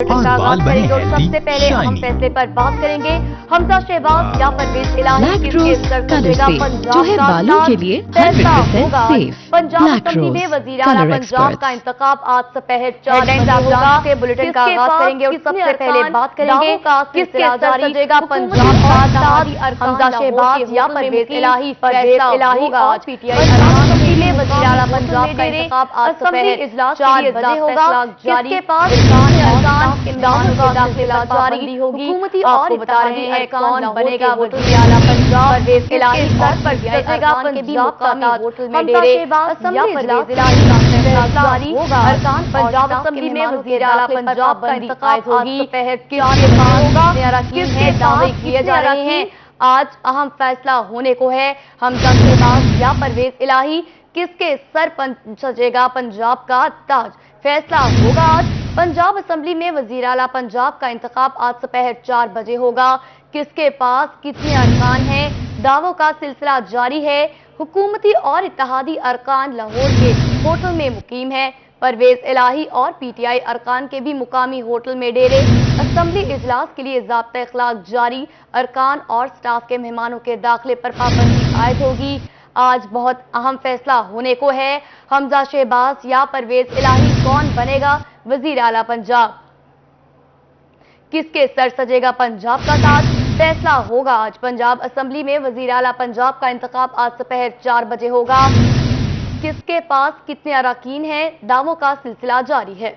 और बाल बने और सबसे पहले हम फैसले पर बात करेंगे हमजा शहबाज या परवेज इलाही किसके सर सजेगा पंजाब जो है बालों के लिए 100% सेफ। पंजाब असेंबली में वजीर आला पंजाब का इंतखाब आज दोपहर 4 बजे होगा। के बुलेटिन का आगाज करेंगे और सबसे पहले बात करेंगे किसके सर सजेगा पंजाब का ताज हमजा शहबाज या परवेज इलाही आज पीटीआई असेंबली में वजीर आला पंजाब का इंतखाब आज दोपहर 4 बजे होगा। जिसके पास जारी होगी हुकूमती और बता रहे हैं कौन बनेगा वजीर आला पंजाब परवेज इलाही सर पर सजेगा पंजाब का ताज होटल में डेरे असेंबली परवेज इलाही का फैसला जारी होगा। अरकान पंजाब असेंबली में वजीर आला पंजाब का इंतखाब होगी दोपहर किसके दावे किए जा रहे हैं। आज अहम फैसला होने को है हमजा शहबाज या परवेज इलाही किसके सर सजेगा पंजाब का ताज। फैसला होगा आज। पंजाब असेंबली में वजीर आला पंजाब का इंतखाब आज दोपहर 4 बजे होगा। किसके पास कितने अरकान हैं, दावों का सिलसिला जारी है। हुकूमती और इत्तेहादी अरकान लाहौर के होटल में मुकीम है। परवेज इलाही और पीटीआई अरकान के भी मुकामी होटल में डेरे। असेंबली इजलास के लिए ज़ाब्ता इखलाक जारी। अरकान और स्टाफ के मेहमानों के दाखिले पर पाबंदी आयद होगी। आज बहुत अहम फैसला होने को है। हमजा शहबाज या परवेज इलाही कौन बनेगा वजीर आला पंजाब, किसके सर सजेगा पंजाब का ताज। फैसला होगा आज। पंजाब असेंबली में वजीर आला पंजाब का इंतखाब आज दोपहर 4 बजे होगा। किसके पास कितने अरकान हैं, दावों का सिलसिला जारी है।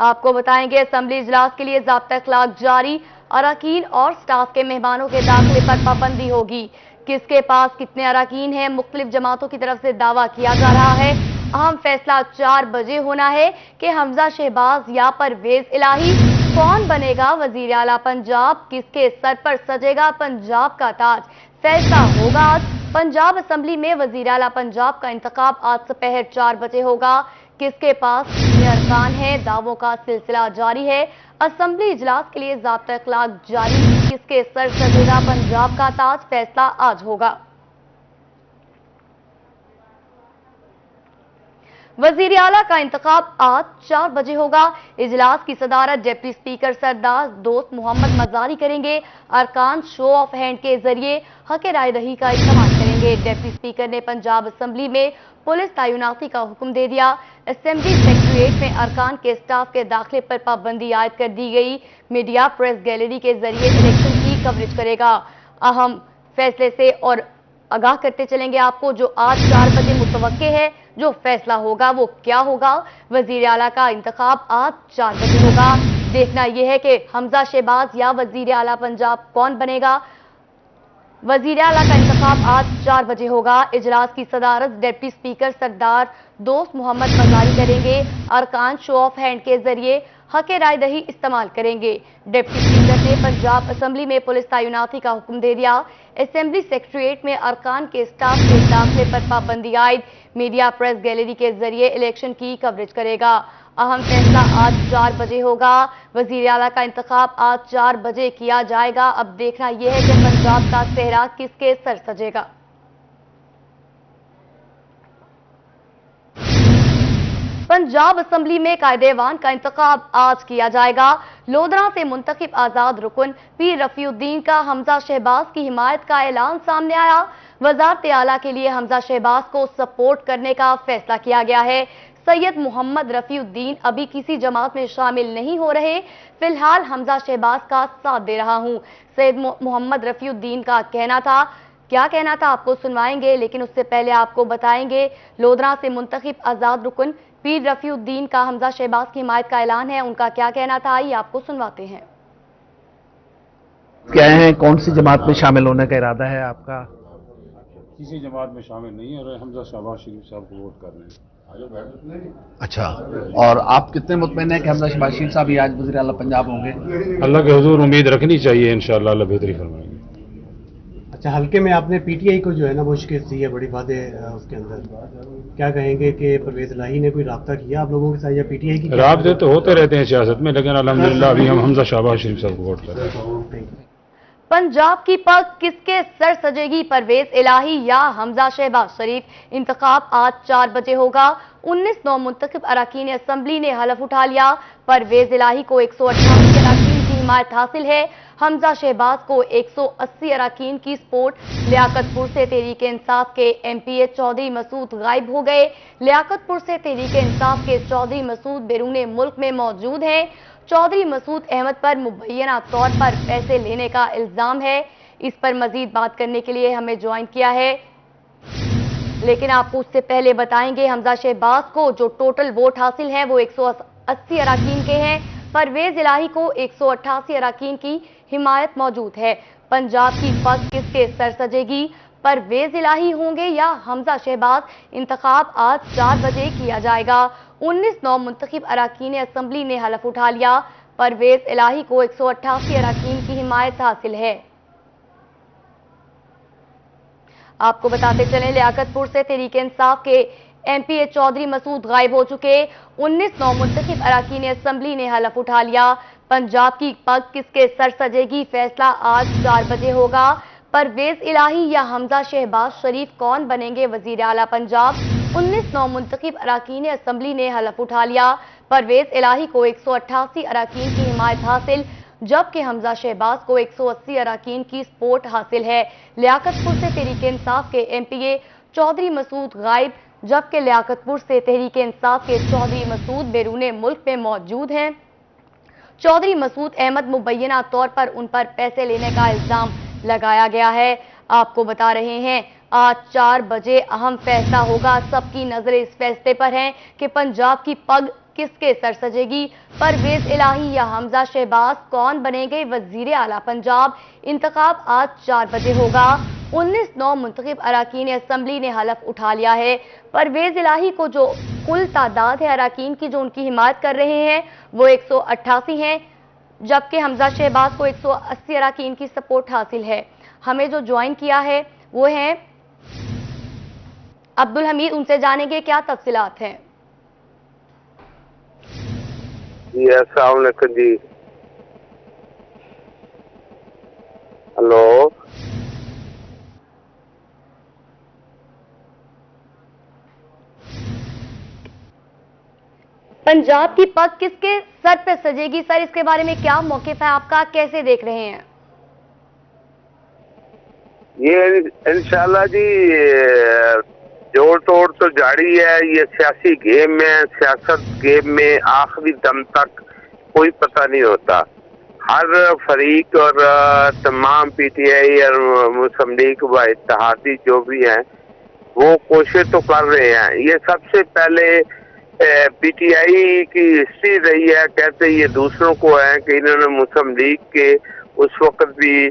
आपको बताएंगे असेंबली इजलास के लिए ज़ाब्ता इखलाक जारी। अरकान और स्टाफ के मेहमानों के दाखिले पर पाबंदी होगी। किसके पास कितने अरकान हैं, मुख्तलिफ जमातों की तरफ से दावा किया जा रहा है। अहम फैसला 4 बजे होना है कि हमजा शहबाज या परवेज इलाही कौन बनेगा वजीर आला पंजाब, किसके सर पर सजेगा पंजाब का ताज। फैसला होगा आज। पंजाब असेंबली में वजीर आला पंजाब का इंतखाब आज दोपहर 4 बजे होगा। किसके पास कितने अरकान हैं, दावों का सिलसिला जारी है। असेंबली इजलास के लिए ज़ाब्ता इखलाक जारी। किसके सर सजेगा पंजाब का ताज। फैसला आज होगा। वजीर आला का इंतखाब आज 4 बजे होगा। इजलास की सदारत डिप्टी स्पीकर सरदार दोस्त मोहम्मद मजारी करेंगे। अरकान शो ऑफ हैंड के जरिए हक राय दही का इस्तेमाल करेंगे। डिप्टी स्पीकर ने पंजाब असेंबली में पुलिस तैनाती का हुक्म दे दिया। असेंबली सेक्रेटेरिएट में अरकान के स्टाफ के दाखिले पर पाबंदी आयद कर दी गई। मीडिया प्रेस गैलरी के जरिए इलेक्शन की कवरेज करेगा। अहम फैसले से और आगाह करते चलेंगे आपको जो आज 4 बजे मुतवक्के है। जो फैसला होगा वो क्या होगा। वजीर आला का इंतखाब आज 4 बजे होगा। देखना यह है कि हमजा शहबाज या वजीर आला पंजाब कौन बनेगा। वजीर आला का इंतखाब आज 4 बजे होगा। इजलास की सदारत डिप्टी स्पीकर सरदार दोस्त मोहम्मद मजारी करेंगे। अरकान शो ऑफ हैंड के जरिए हक राय दही इस्तेमाल करेंगे। डिप्टी स्पीकर ने पंजाब असेंबली में पुलिस तैनाती का हुक्म दे दिया। असेंबली सेक्रेटेरिएट में अरकान के स्टाफ के दाखिले पर पाबंदी आयद। मीडिया प्रेस गैलरी के जरिए इलेक्शन की कवरेज करेगा। अहम फैसला आज 4 बजे होगा। वजीर आला का इंतखाब आज 4 बजे किया जाएगा। अब देखना यह है कि पंजाब का सेहरा किसके सर सजेगा। पंजाब असेंबली में कायदेवान का इंतखाब आज किया जाएगा। लोधरा से मुंतखब आजाद रुकन पीर रफीउद्दीन का हमजा शहबाज की हिमायत का ऐलान सामने आया। वजारत आला के लिए हमजा शहबाज को सपोर्ट करने का फैसला किया गया है। सैयद मोहम्मद रफीउद्दीन अभी किसी जमात में शामिल नहीं हो रहे। फिलहाल हमजा शहबाज का साथ दे रहा हूं। सैयद मोहम्मद रफीउद्दीन का कहना था, क्या कहना था आपको सुनवाएंगे, लेकिन उससे पहले आपको बताएंगे लोधरा से मुंतखब आजाद रुकन पीर रफीउद्दीन का हमजा शहबाज की हिमायत का ऐलान है। उनका क्या कहना था, आइए आपको सुनवाते हैं। क्या है, कौन सी जमात में शामिल होने का इरादा है आपका? किसी जमात में शामिल नहीं है और हमजा शहबाज शरीफ साहब को वोट कर रहे हैं। अच्छा, और आप कितने मुतमईन हैं कि हमजा शहबाज शरीफ साहब ही आज वज़ीर आला पंजाब होंगे? अल्लाह के हुजूर उम्मीद रखनी चाहिए, इंशाअल्लाह अल्लाह बेहतरी फरमाएंगे। अच्छा, हल्के में आपने पीटीआई को जो है ना वो शिकस्त दी है, बड़ी बातें उसके अंदर क्या कहेंगे कि परवेज इलाही ने कोई राब्ता किया आप लोगों के साथ या पीटीआई की? राब्ते तो होते रहते हैं सियासत में, लेकिन अल्हम्दुलिल्लाह अभी हम हमजा शहबाज शरीफ साहब को वोट कर रहे हैं। पंजाब की पग किसके सर सजेगी, परवेज इलाही या हमजा शहबाज शरीफ। इंतखाब आज 4 बजे होगा। 19 नौ मुंतखब अरकान असम्बली ने हलफ उठा लिया। परवेज इलाही को 188 अरकान की हिमायत हासिल है। हमजा शहबाज को 180 अरकान की सपोर्ट। लियाकतपुर से तहरीक इंसाफ के MPA चौधरी मसूद गायब हो गए। लियाकतपुर से तहरीक इंसाफ के चौधरी मसूद बैरून मुल्क में मौजूद हैं। चौधरी मसूद अहमद पर मुबैना तौर पर पैसे लेने का इल्जाम है। इस पर मजीद बात करने के लिए हमें ज्वाइन किया है, लेकिन आपको उससे पहले बताएंगे हमजा शहबाज को जो टोटल वोट हासिल है वो 180 अरकान के हैं। परवेज इलाही को 188 अरकान की हिमायत मौजूद है। पंजाब की पग किसके सर सजेगी? परवेज इलाही होंगे या हमजा शहबाज? इंतखाब आज 4 बजे किया जाएगा। 19 नौ मुंतखब अरकान असम्बली ने हलफ उठा लिया। परवेज इलाही को 188 अरकान की हिमायत हासिल है। आपको बताते चलें, लियाकतपुर से तहरीक इंसाफ के MPA चौधरी मसूद गायब हो चुके। 19 नौ मुंतखब अरकान असम्बली ने हलफ उठा लिया। पंजाब की पग किसके सर सजेगी? फैसला आज 4 बजे होगा। परवेज इलाही या हमजा शहबाज शरीफ कौन बनेंगे वजीर आला पंजाब? 19 नौ मुंतखब अरकान असम्बली ने हलफ उठा लिया। परवेज इलाही को 188 अरकान की हिमायत हासिल, जबकि हमजा शहबाज को 180 अरकान की सपोर्ट हासिल है। लियाकतपुर से तहरीक इंसाफ के MPA चौधरी मसूद गायब, जबकि लियाकतपुर से तहरीक इंसाफ के चौधरी मसूद बैरून मुल्क में मौजूद हैं। चौधरी मसूद अहमद मुबैना तौर पर उन पर पैसे लेने का इल्जाम लगाया गया है। आपको बता रहे हैं आज 4 बजे अहम फैसला होगा। सबकी नजरें इस फैसले पर हैं कि पंजाब की पग किसके सर सजेगी? परवेज इलाही या हमजा शहबाज कौन बनेंगे वजीर आला पंजाब? इंतखाब आज 4 बजे होगा। 19 नौ मुंतखब अरकान असम्बली ने हलफ उठा लिया है। परवेज इलाही को जो कुल तादाद है अरकान की जो उनकी हिमायत कर रहे हैं वो 188 हैं, जबकि हमजा शहबाज को 180 अरकान की सपोर्ट हासिल है। हमें जो ज्वाइन किया है वो हैं अब्दुल हमीद, उनसे जानेंगे क्या तफसीलात हैं। जी अस्सलाम वालेकुम जी। हेलो, पंजाब की पग किसके सर पे सजेगी? सर, इसके बारे में क्या मौक़िफ़ है आपका, कैसे देख रहे हैं? ये इंशाल्लाह जी जोड़ तोड़ तो जारी है। ये सियासी गेम में, सियासत गेम में आखिरी दम तक कोई पता नहीं होता। हर फरीक और तमाम PTI और मुस्लिम लीग व इत्तेहादी जो भी हैं वो कोशिश तो कर रहे हैं। ये सबसे पहले PTI की हिस्ट्री रही है, कहते ये दूसरों को है कि इन्होंने मुस्लिम लीग के उस वक्त भी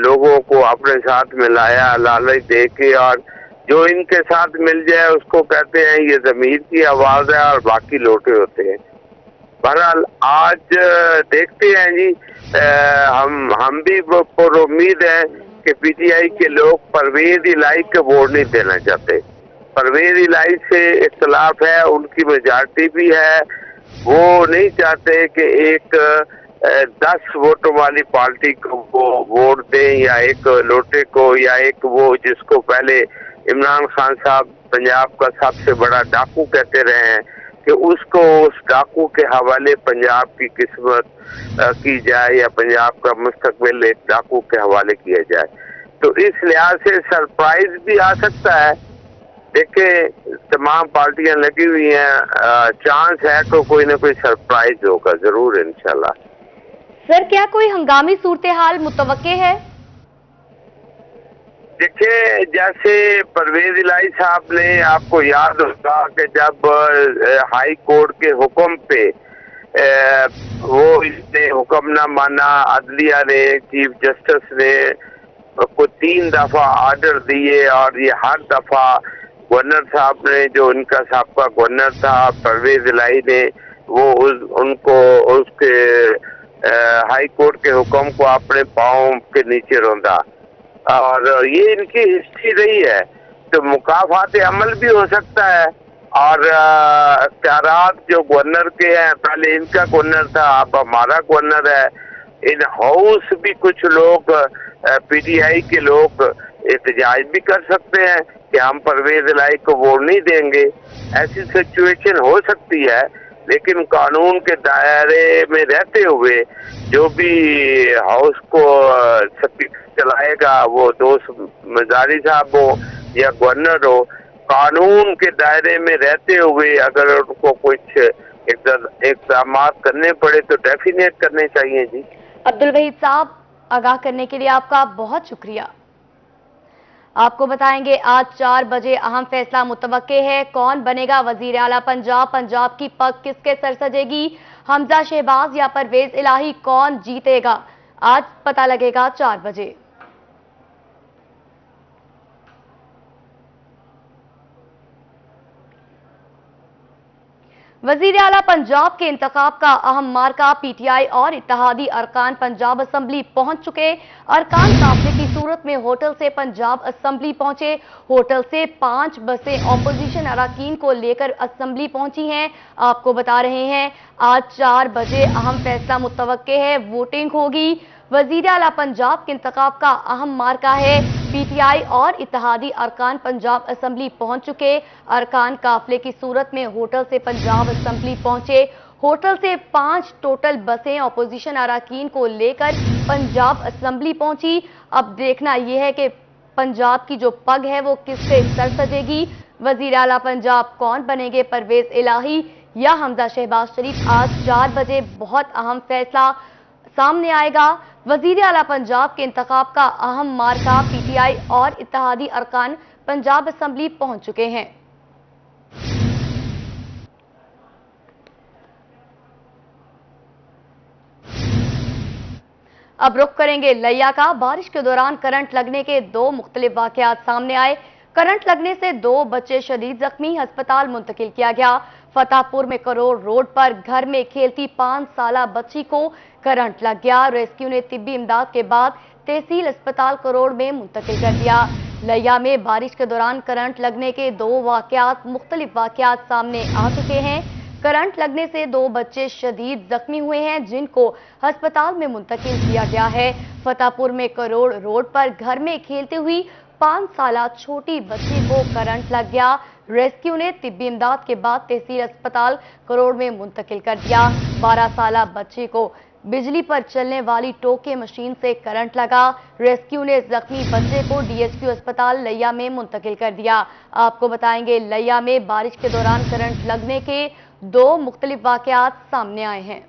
लोगों को अपने साथ मिलाया लालच दे के, और जो इनके साथ मिल जाए उसको कहते हैं ये ज़मीर की आवाज़ है और बाकी लोटे होते हैं। बहरहाल आज देखते हैं जी, हम भी पर उम्मीद है कि PTI के लोग परवेज इलाही के वोट नहीं देना चाहते। परवेज इलाही से इख्तलाफ है, उनकी मेजॉरिटी भी है। वो नहीं चाहते कि एक 10 वोटों वाली पार्टी को वो वोट दें, या एक लोटे को, या एक वो जिसको पहले इमरान खान साहब पंजाब का सबसे बड़ा डाकू कहते रहे हैं कि उसको उस डाकू के हवाले पंजाब की किस्मत की जाए, या पंजाब का मुस्तकबिल एक डाकू के हवाले किया जाए। तो इस लिहाज से सरप्राइज भी आ सकता है। देखें, तमाम पार्टियां लगी हुई हैं, चांस है तो कोई ना कोई सरप्राइज होगा जरूर इंशाल्लाह। सर, क्या कोई हंगामी सूरत हाल मुतवक्के है? देखिए, जैसे परवेज इलाही साहब ने, आपको याद होगा कि जब हाई कोर्ट के हुक्म पे वो इसने हुक्म ना माना, अदलिया ने, चीफ जस्टिस ने को 3 दफा आर्डर दिए, और ये हर दफा गवर्नर साहब ने, जो इनका साबका गवर्नर था परवेज इलाही ने, वो उनको उसके हाई कोर्ट के हुक्म को अपने पाँव के नीचे रौंदा, और ये इनकी हिस्ट्री रही है। तो मुकाफात अमल भी हो सकता है, और इख्तियारात जो गवर्नर के हैं, पहले इनका गवर्नर था, अब हमारा गवर्नर है। इन हाउस भी कुछ लोग PTI के लोग एहतजाज भी कर सकते हैं कि हम परवेज इलाही को वोट नहीं देंगे। ऐसी सिचुएशन हो सकती है, लेकिन कानून के दायरे में रहते हुए जो भी हाउस को चलाएगा, वो दोस्त मजारी साहब हो या गवर्नर हो, कानून के दायरे में रहते हुए अगर उनको कुछ इक़दाम करने पड़े तो डेफिनेट करने चाहिए जी। अब्दुल वहीद साहब, आगाह करने के लिए आपका बहुत शुक्रिया। आपको बताएंगे आज 4 बजे अहम फैसला मुतवक्के है। कौन बनेगा वजीर आला पंजाब? पंजाब की पग किसके सर सजेगी? हमजा शहबाज या परवेज इलाही? कौन जीतेगा? आज पता लगेगा 4 बजे। वजीर आला पंजाब के इंतखाब का अहम मार्का पीटीआई और इत्तेहादी अरकान पंजाब असेंबली पहुंच चुके। अरकान काफिले की सूरत में होटल से पंजाब असेंबली पहुंचे। होटल से 5 बसें ऑपोजिशन अरकान को लेकर असेंबली पहुंची हैं। आपको बता रहे हैं आज 4 बजे अहम फैसला मुतवक्के है, वोटिंग होगी। वजीर आला पंजाब के इंतखाब का अहम मार्का है पीटीआई और इत्तेहादी अरकान पंजाब असेंबली पहुंच चुके। अरकान काफिले की सूरत में होटल से पंजाब असेंबली पहुंचे। होटल से 5 टोटल बसें ऑपोजिशन अरकान को लेकर पंजाब असेंबली पहुंची। अब देखना यह है कि पंजाब की जो पग है वो किससे सर सजेगी। वजीर आला पंजाब कौन बनेंगे, परवेज इलाही या हमजा शहबाज शरीफ? आज 4 बजे बहुत अहम फैसला सामने आएगा। वजीर आला पंजाब के इंतखाब का अहम मार्का पीटीआई और इत्तेहादी अरकान पंजाब असेंबली पहुंच चुके हैं। अब रुख करेंगे लिया का। बारिश के दौरान करंट लगने के 2 मुख्तलिफ वाकयात सामने आए। करंट लगने से 2 बच्चे शदीद जख्मी, अस्पताल मुंतकिल किया गया। फतेहपुर में करोड़ रोड पर घर में खेलती 5 साला बच्ची को करंट लग गया। रेस्क्यू ने तिब्बी इमदाद के बाद तहसील अस्पताल करोड़ में मुंतकिल कर दिया। लिया में बारिश के दौरान करंट लगने के 2 मुख्तलिफ वाकयात सामने आ चुके हैं। करंट लगने से 2 बच्चे शदीद जख्मी हुए हैं, जिनको अस्पताल में मुंतकिल किया गया है। फतेहपुर में करोड़ रोड पर घर में खेलते हुई 5 साला छोटी बच्ची को करंट लग गया। रेस्क्यू ने तिब्बी इमदाद के बाद तहसील अस्पताल करोड़ में मुंतकिल कर दिया। 12 साला बच्ची को बिजली पर चलने वाली टोके मशीन से करंट लगा। रेस्क्यू ने जख्मी बच्चे को डीएचक्यू अस्पताल लिया में मुंतकिल कर दिया। आपको बताएंगे लिया में बारिश के दौरान करंट लगने के 2 मुख्तलिफ वाकयात सामने आए हैं।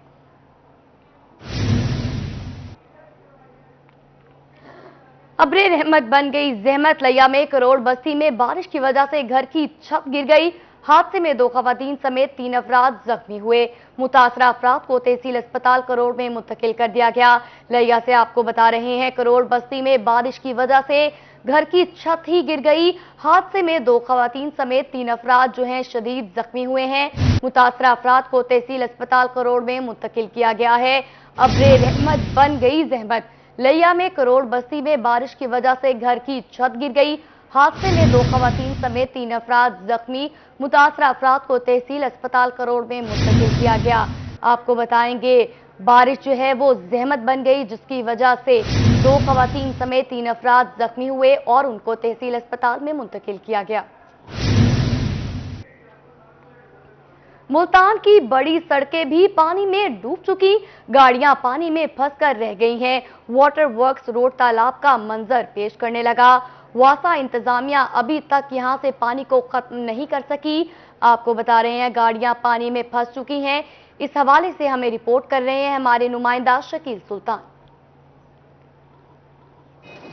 अब्रे रहमत बन गई जहमत। लिया में करोड़ बस्ती में बारिश की वजह से घर की छत गिर गई। हादसे में 2 खवातीन समेत 3 अफराद जख्मी हुए। मुतासरा अफराद को तहसील अस्पताल करोड़ में मुंतकिल कर दिया गया। लिया से आपको बता रहे हैं करोड़ बस्ती में बारिश की वजह से घर की छत ही गिर गई। हादसे में 2 खवातीन समेत 3 अफराद जो हैं शदीद जख्मी हुए हैं। मुतासरा अफराद को तहसील अस्पताल करोड़ में मुंतकिल किया गया है। अब्रे रहमत बन गई जहमत। लिया में करोड़ बस्ती में बारिश की वजह से घर की छत गिर गई। हादसे में 2 खवातीन समेत 3 अफराद जख्मी। मुतासरा अफराद को तहसील अस्पताल करोड़ में मुंतकिल किया गया। आपको बताएंगे बारिश जो है वो जहमत बन गई, जिसकी वजह से 2 खवातीन समेत 3 अफराद जख्मी हुए और उनको तहसील अस्पताल में मुंतकिल किया गया। मुल्तान की बड़ी सड़कें भी पानी में डूब चुकी। गाड़ियां पानी में फंसकर रह गई हैं। वाटर वर्क्स रोड तालाब का मंजर पेश करने लगा। वासा इंतजामिया अभी तक यहां से पानी को खत्म नहीं कर सकी। आपको बता रहे हैं गाड़ियां पानी में फंस चुकी हैं। इस हवाले से हमें रिपोर्ट कर रहे हैं हमारे नुमाइंदा शकील सुल्तान।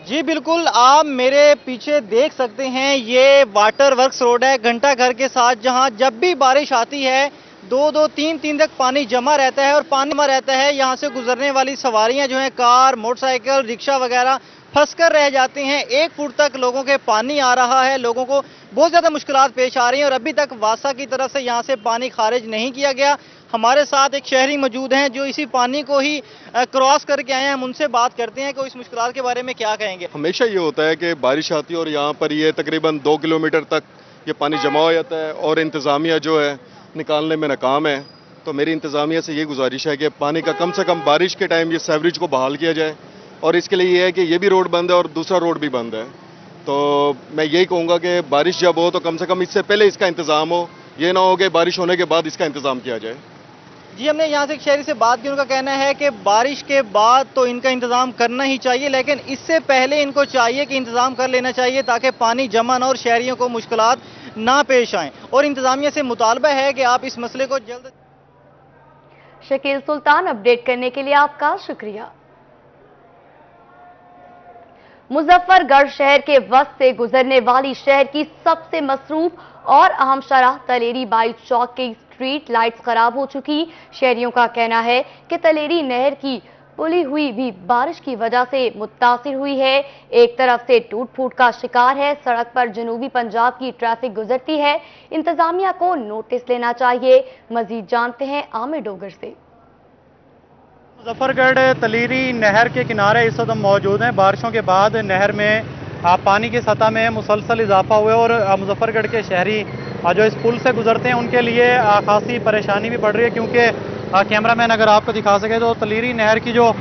जी बिल्कुल, आप मेरे पीछे देख सकते हैं ये वाटर वर्क्स रोड है घंटा घर के साथ, जहां जब भी बारिश आती है 2-2, 3-3 तक पानी जमा रहता है और पानी जमा रहता है। यहां से गुजरने वाली सवारियां जो हैं कार, मोटरसाइकिल, रिक्शा वगैरह फंसकर रह जाते हैं। 1 फुट तक लोगों के पानी आ रहा है। लोगों को बहुत ज़्यादा मुश्किलात पेश आ रही हैं और अभी तक वासा की तरफ से यहाँ से पानी खारिज नहीं किया गया। हमारे साथ एक शहरी मौजूद हैं जो इसी पानी को ही क्रॉस करके आए हैं। हम उनसे बात करते हैं कि इस मुश्किलात के बारे में क्या कहेंगे। हमेशा ये होता है कि बारिश आती है और यहाँ पर ये तकरीबन 2 किलोमीटर तक ये पानी जमा हो जाता है और इंतज़ामिया जो है निकालने में नाकाम है। तो मेरी इंतज़ामिया से ये गुजारिश है कि पानी का कम से कम बारिश के टाइम ये सीवरेज को बहाल किया जाए और इसके लिए ये है कि ये भी रोड बंद है और दूसरा रोड भी बंद है। तो मैं यही कहूँगा कि बारिश जब हो तो कम से कम इससे पहले इसका इंतज़ाम हो, ये ना हो कि बारिश होने के बाद इसका इंतज़ाम किया जाए। जी, हमने यहाँ से एक शहरी से बात की, उनका कहना है कि बारिश के बाद तो इनका इंतजाम करना ही चाहिए, लेकिन इससे पहले इनको चाहिए कि इंतजाम कर लेना चाहिए ताकि पानी जमा ना और शहरियों को मुश्किलात ना पेश आएं। और इंतजामिया से मुतालबा है कि आप इस मसले को जल्द। शकील सुल्तान, अपडेट करने के लिए आपका शुक्रिया। मुजफ्फरगढ़ शहर के वस्त से गुजरने वाली शहर की सबसे मसरूफ और अहम शराह तलेरी बाई चौक की स्ट्रीट लाइट्स खराब हो चुकी। शहरियों का कहना है कि तलेरी नहर की पुली हुई भी बारिश की वजह से मुतासिर हुई है। एक तरफ से टूट फूट का शिकार है, सड़क पर जनूबी पंजाब की ट्रैफिक गुजरती है। इंतजामिया को नोटिस लेना चाहिए। मजीद जानते हैं आमिर डोगर से। मुजफ्फरगढ़ तलेरी नहर के किनारे इस वक्त हम मौजूद हैं। बारिशों के बाद नहर में पानी की सतह में मुसलसल इजाफा हुआ है और मुजफ्फरगढ़ के शहरी जो इस पुल से गुजरते हैं उनके लिए खासी परेशानी भी पड़ रही है, क्योंकि कैमरामैन अगर आपको दिखा सके तो तलेरी नहर की जो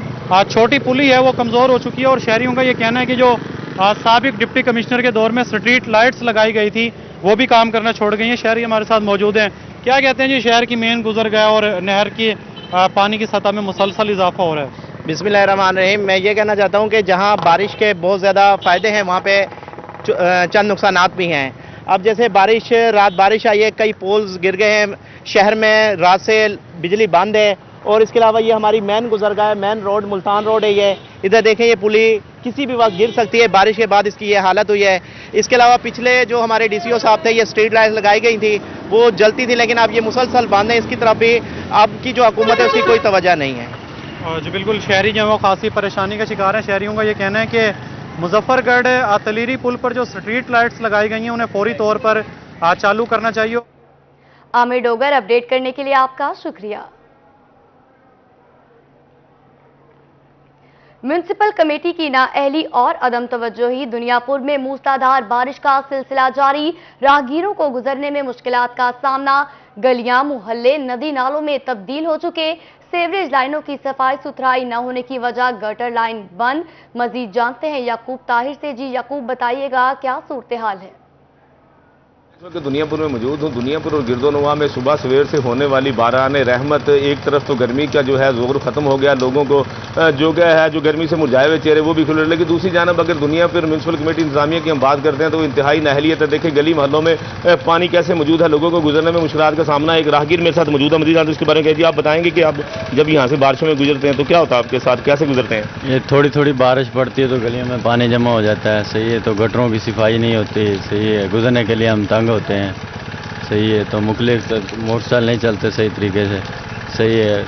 छोटी पुली है वो कमज़ोर हो चुकी है। और शहरियों का ये कहना है कि जो साबिक डिप्टी कमिश्नर के दौर में स्ट्रीट लाइट्स लगाई गई थी वो भी काम करना छोड़ गई हैं। शहरी हमारे साथ मौजूद हैं। क्या कहते हैं जी, शहर की मेन गुजर गया और नहर की पानी की सतह में मुसलसल इजाफा हो रहा है? बिस्मिल्लाहिर्रहमानिर्रहीम। मैं ये कहना चाहता हूँ कि जहाँ बारिश के बहुत ज़्यादा फ़ायदे हैं वहाँ पे चंद नुकसानात भी हैं। अब जैसे रात बारिश आई है, कई पोल्स गिर गए हैं, शहर में रात से बिजली बंद है। और इसके अलावा ये हमारी मेन गुजरगाह है, मेन रोड मुल्तान रोड है। ये इधर देखें, ये पुली किसी भी वक्त गिर सकती है। बारिश के बाद इसकी ये हालत हुई है। इसके अलावा पिछले जो हमारे DCO साहब थे, ये स्ट्रीट लाइट लगाई गई थी, वो जलती थी, लेकिन अब ये मुसलसल बंद है। इसकी तरफ भी अब की जो हुकूमत है उसकी कोई तवज्जो नहीं है। जी बिल्कुल, शहरी जो है वो खासी परेशानी का शिकार है। शहरियों का ये कहना है कि मुजफ्फरगढ़ तलेरी पुल पर जो स्ट्रीट लाइट्स लगाई गई हैं उन्हें फौरी तौर पर चालू करना चाहिए। आमिर डोगर, अपडेट करने के लिए आपका शुक्रिया। म्युनिसिपल कमेटी की नाअहली और अदम तवज्जोही, दुनियापुर में मूसलाधार बारिश का सिलसिला जारी। राहगीरों को गुजरने में मुश्किलात का सामना। गलियां, मुहल्ले नदी नालों में तब्दील हो चुके। सीवरेज लाइनों की सफाई सुथराई न होने की वजह गटर लाइन बंद। मजीद जानते हैं याकूब ताहिर से। जी याकूब, बताइएगा क्या सूरत हाल है? दुनियापुर में मौजूद हूँ। दुनियापुर और गिरदोनवा में सुबह सवेर से होने वाली बाराने रहमत, एक तरफ तो गर्मी का जो है जोर खत्म हो गया, लोगों को जो क्या है जो गर्मी से मुरझाए हुए चेहरे वो भी खुले, लेकिन दूसरी जानब अगर दुनियापुर म्यूनसिपल कमेटी इंतजामिया की हम बात करते हैं तो इंतहाई नाअहलियत है। देखिए गली मोहल्लों में पानी कैसे मौजूद है, लोगों को गुजरने में मुश्किलात का सामना। एक राहगीर मेरे साथ मौजूद है, मजीद इसके बारे में कहिए। आप बताएंगे कि आप जब यहाँ से बारिशों में गुजरते हैं तो क्या होता है आपके साथ, कैसे गुजरते हैं? ये थोड़ी थोड़ी बारिश पड़ती है तो गलियों में पानी जमा हो जाता है, सही है। तो गटरों की सफाई नहीं होती, सही है। गुजरने के लिए हम तंग होते हैं, सही है। तो मुख्तलिफ मोटरसाइकिल नहीं चलते सही तरीके से, सही है।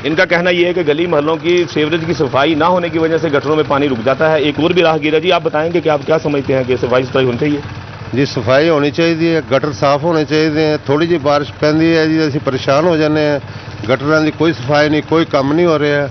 इनका कहना यह है कि गली मोहल्लों की सीवरेज की सफाई ना होने की वजह से गटरों में पानी रुक जाता है। एक और भी राहगीर है जी, आप बताएंगे कि आप क्या समझते हैं कि सफाई सुथराई होनी चाहिए? जी सफाई होनी चाहिए, गटर साफ होने चाहिए। थोड़ी जी बारिश पैंदी है जी असीं परेशान हो जाने हैं, गटरां दी कोई सफाई नहीं, कोई काम नहीं हो रहा है।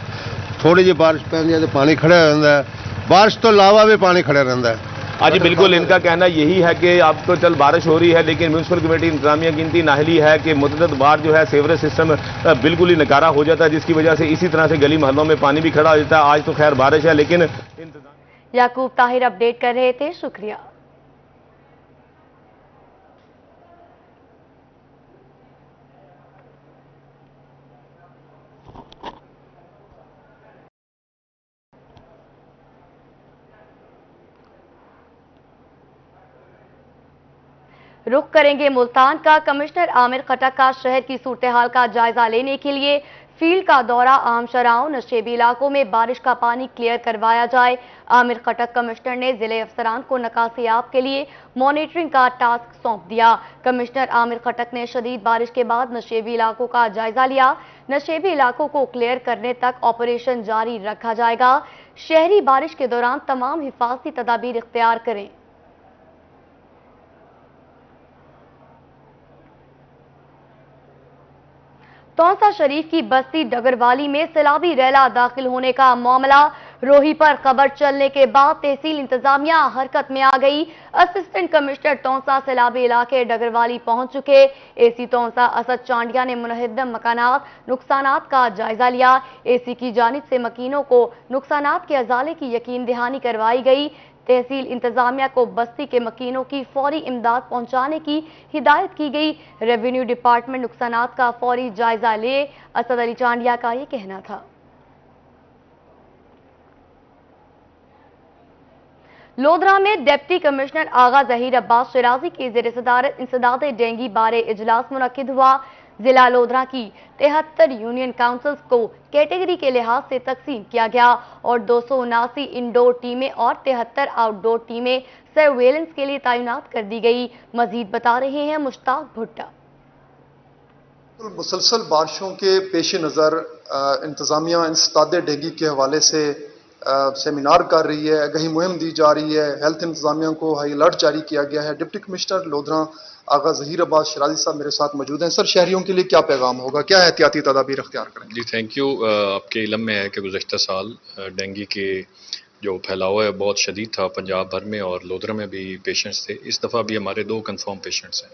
थोड़ी जी बारिश पैंदी है तो पानी खड़ा हो जाता है, बारिश तो अलावा भी पानी खड़ा रहता है। हाँ जी बिल्कुल, इनका कहना यही है कि अब तो चल बारिश हो रही है लेकिन म्यूनसिपल कमेटी इंतजामिया की इतनी नाअहली है कि मुतअद्दिद बार जो है सीवरेज सिस्टम बिल्कुल ही नकारा हो जाता है, जिसकी वजह से इसी तरह से गली मोहल्लों में पानी भी खड़ा हो जाता है। आज तो खैर बारिश है लेकिन याकूब ताहिर अपडेट कर रहे थे, शुक्रिया। रुख करेंगे मुल्तान का। कमिश्नर आमिर खटक का शहर की सूरत हाल का जायजा लेने के लिए फील्ड का दौरा। आम शराहों नशेबी इलाकों में बारिश का पानी क्लियर करवाया जाए। आमिर खटक कमिश्नर ने जिले अफसरान को नकासियाब के लिए मॉनिटरिंग का टास्क सौंप दिया। कमिश्नर आमिर खटक ने शदीद बारिश के बाद नशेबी इलाकों का जायजा लिया। नशेबी इलाकों को क्लियर करने तक ऑपरेशन जारी रखा जाएगा। शहरी बारिश के दौरान तमाम हिफाजती तदाबीर इख्तियार करें। तौसा शरीफ की बस्ती डगरवाली में सैलाबी रैला दाखिल होने का मामला। रोही पर खबर चलने के बाद तहसील इंतजामिया हरकत में आ गई। असिस्टेंट कमिश्नर तौसा सैलाबी इलाके डगरवाली पहुंच चुके। एसी तौसा असद चांडिया ने मुनहदम मकानात नुकसानात का जायजा लिया। एसी की जानिब से मकीनों को नुकसानात के अजाले की यकीन दहानी करवाई गई। तहसील इंतजामिया को बस्ती के मकीनों की फौरी इमदाद पहुंचाने की हिदायत की गई। रेवेन्यू डिपार्टमेंट नुकसानात का फौरी जायजा ले, असद अली चांडिया का ये कहना था। लोधरा में डिप्टी कमिश्नर आगा जहीर अब्बास शिराजी की ज़ेर सदारत इंसदाद डेंगी बारे इजलास मुनक्किद हुआ। जिला लोधरा की 73 यूनियन काउंसिल्स को कैटेगरी के लिहाज से तकसीम किया गया और 279 इंडोर टीमें और 73 आउटडोर टीमें सर्वेलेंस के लिए तैनात कर दी गई। मजीद बता रहे हैं मुश्ताक भुट्टा। मुसलसल बारिशों के पेश नज़र इंतजामिया इंसदाद डेंगी के हवाले से सेमिनार कर रही है, आगाही मुहिम दी जा रही है। हेल्थ इंतजामिया को हाई अलर्ट जारी किया गया है। डिप्टी कमिश्नर लोधरा आगा जहीर अब्बास शिराजी साहब मेरे साथ मौजूद हैं। सर, शहरियों के लिए क्या पैगाम होगा, क्या एहतियाती तदाबीर अख्तियार करेंगे? जी थैंक यू। आपके इल्म में है कि गुज़श्ता साल डेंगू के जो फैलाव है बहुत शदीद था पंजाब भर में और लोधरा में भी पेशेंट्स थे। इस दफ़ा भी हमारे 2 कंफर्म पेशेंट्स हैं,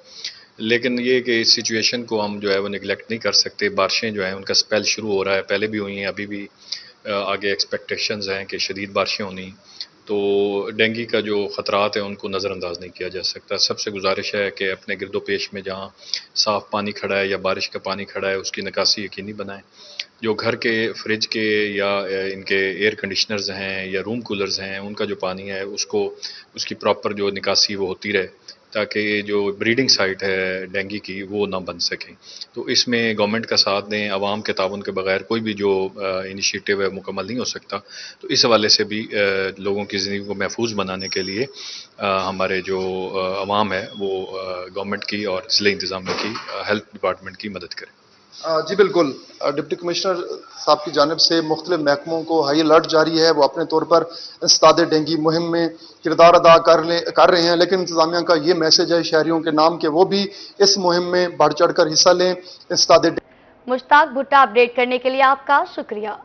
लेकिन ये कि इस सिचुएशन को हम जो है वो निगलेक्ट नहीं कर सकते। बारिशें जो हैं उनका स्पेल शुरू हो रहा है, पहले भी हुई हैं, अभी भी आगे एक्सपेक्टेशंस हैं कि शदीद बारिशें होनी, तो डेंगू का जो ख़तरात हैं उनको नज़रअंदाज नहीं किया जा सकता। सबसे गुजारिश है कि अपने गिरदो पेश में जहाँ साफ़ पानी खड़ा है या बारिश का पानी खड़ा है उसकी निकासी यकीनी बनाएं। जो घर के फ्रिज के या इनके एयर कंडीशनर्स हैं या रूम कूलर्स हैं उनका जो पानी है उसको उसकी प्रॉपर जो निकासी वो होती रहे, ताकि जो ब्रीडिंग साइट है डेंगू की वो ना बन सके। तो इसमें गवर्नमेंट का साथ दें, आवाम के ताउन के बगैर कोई भी जो इनिशिएटिव है मुकम्मल नहीं हो सकता। तो इस हवाले से भी लोगों की ज़िंदगी को महफूज बनाने के लिए हमारे जो आवाम है वो गवर्नमेंट की और ज़िला इंतज़ामिया की हेल्थ डिपार्टमेंट की मदद करें। जी बिल्कुल, डिप्टी कमिश्नर साहब की जानिब से मुख्तलिफ महकमों को हाई अलर्ट जारी है। वो अपने तौर पर इंसदाद डेंगू मुहिम में किरदार अदा कर रहे हैं, लेकिन इंतजामिया का ये मैसेज है शहरियों के नाम के वो भी इस मुहिम में बढ़ चढ़ कर हिस्सा लें। इंसदाद मुश्ताक भुट्टा अपडेट करने के लिए आपका शुक्रिया।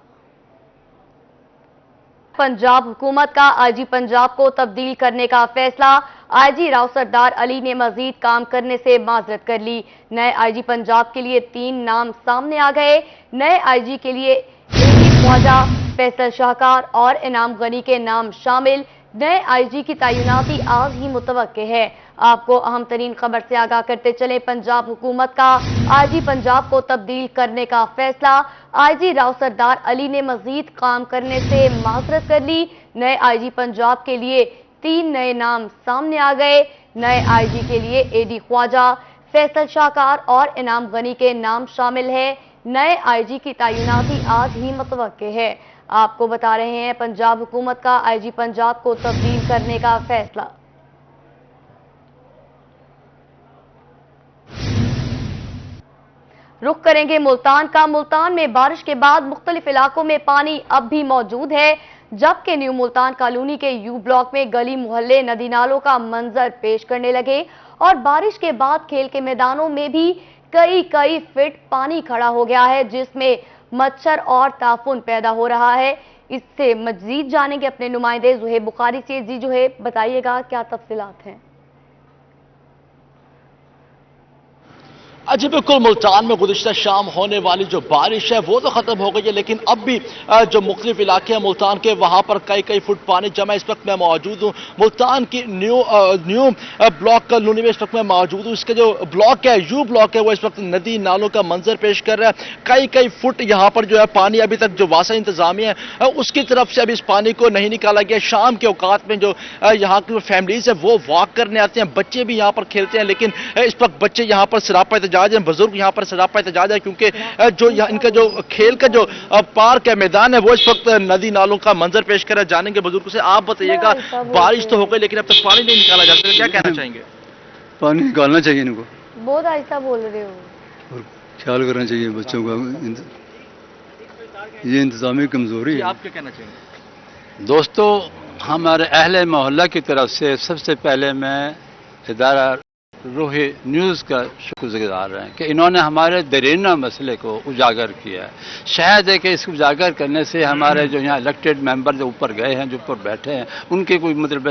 पंजाब हुकूमत का आईजी पंजाब को तब्दील करने का फैसला, आईजी राव सरदार अली ने मजीद काम करने से माजरत कर ली। नए आईजी पंजाब के लिए 3 नाम सामने आ गए। नए आईजी के लिए एडी ख्वाजा, फैसल शाहकार और इनाम गनी के नाम शामिल। नए आईजी की तैनाती आज ही मुतवक्के है। आपको अहम तरीन खबर से आगाह करते चले, पंजाब हुकूमत का आईजी पंजाब को तब्दील करने का फैसला, आईजी राव सरदार अली ने मजीद काम करने से माजरत कर ली। नए आईजी पंजाब के लिए 3 नए नाम सामने आ गए। नए आईजी के लिए एडी ख्वाजा, फैसल शाहकार और इनाम गनी के नाम शामिल है। नए आईजी की तैनाती आज ही मुतवक्के है। आपको बता रहे हैं पंजाब हुकूमत का आईजी पंजाब को तब्दील करने का फैसला। रुख करेंगे मुल्तान का। मुल्तान में बारिश के बाद मुख्तलिफ इलाकों में पानी अब भी मौजूद है, जबकि न्यू मुल्तान कॉलोनी के यू ब्लॉक में गली मोहल्ले नदी नालों का मंजर पेश करने लगे और बारिश के बाद खेल के मैदानों में भी कई फीट पानी खड़ा हो गया है, जिसमें मच्छर और ताफुन पैदा हो रहा है। इससे मजीद जानेंगे अपने नुमाइंदे जुहेब बुखारी से। जी जुहेब, बताइएगा क्या तफसीलात हैं? जी बिल्कुल, मुल्तान में गुज़िश्ता शाम होने वाली जो बारिश है वो तो ख़त्म हो गई है, लेकिन अब भी जो मुख्तलिफ इलाके हैं मुल्तान के वहाँ पर कई फुट पानी जमा। इस वक्त मैं मौजूद हूँ मुल्तान की न्यू ब्लॉक कॉलोनी में। इस वक्त मैं मौजूद हूँ। इसके जो ब्लॉक है, यू ब्लॉक है, वो इस वक्त नदी नालों का मंजर पेश कर रहा है। कई फुट यहाँ पर जो है पानी अभी तक जो वासा इंतजामिया है उसकी तरफ से अभी इस पानी को नहीं निकाला गया। शाम के औकात में जो यहाँ की फैमिलीज है वो वॉक करने आते हैं, बच्चे भी यहाँ पर खेलते हैं, लेकिन इस वक्त बच्चे यहाँ पर सरापा एहतजाज है, बुजुर्ग यहाँ पर सरापा एहतजाज है, क्योंकि जो इनका जो खेल का जो पार्क है, मैदान है, वो इस वक्त नदी नालों का मंजर पेश कर रहा है। जानेंगे बुजुर्ग से। आप बताइएगा, बारिश तो हो गई लेकिन अब तक पानी नहीं निकाला जा सकता, क्या कहना चाहेंगे? पानी निकालना चाहिए इनको। बहुत ऐसा बोल रहे हो। और ख्याल करना चाहिए बच्चों का, ये इंतजामी कमजोरी है। आप क्या कहना चाहेंगे? दोस्तों, हमारे अहले मोहल्ला की तरफ से सबसे पहले मैं इदारा रूही न्यूज़ का शुक्रगुजार हैं कि इन्होंने हमारे दरीना मसले को उजागर किया है। शायद है कि इसको उजागर करने से हमारे जो यहाँ इलेक्टेड मेंबर जो ऊपर गए हैं, जो ऊपर बैठे हैं, उनके कोई मतलब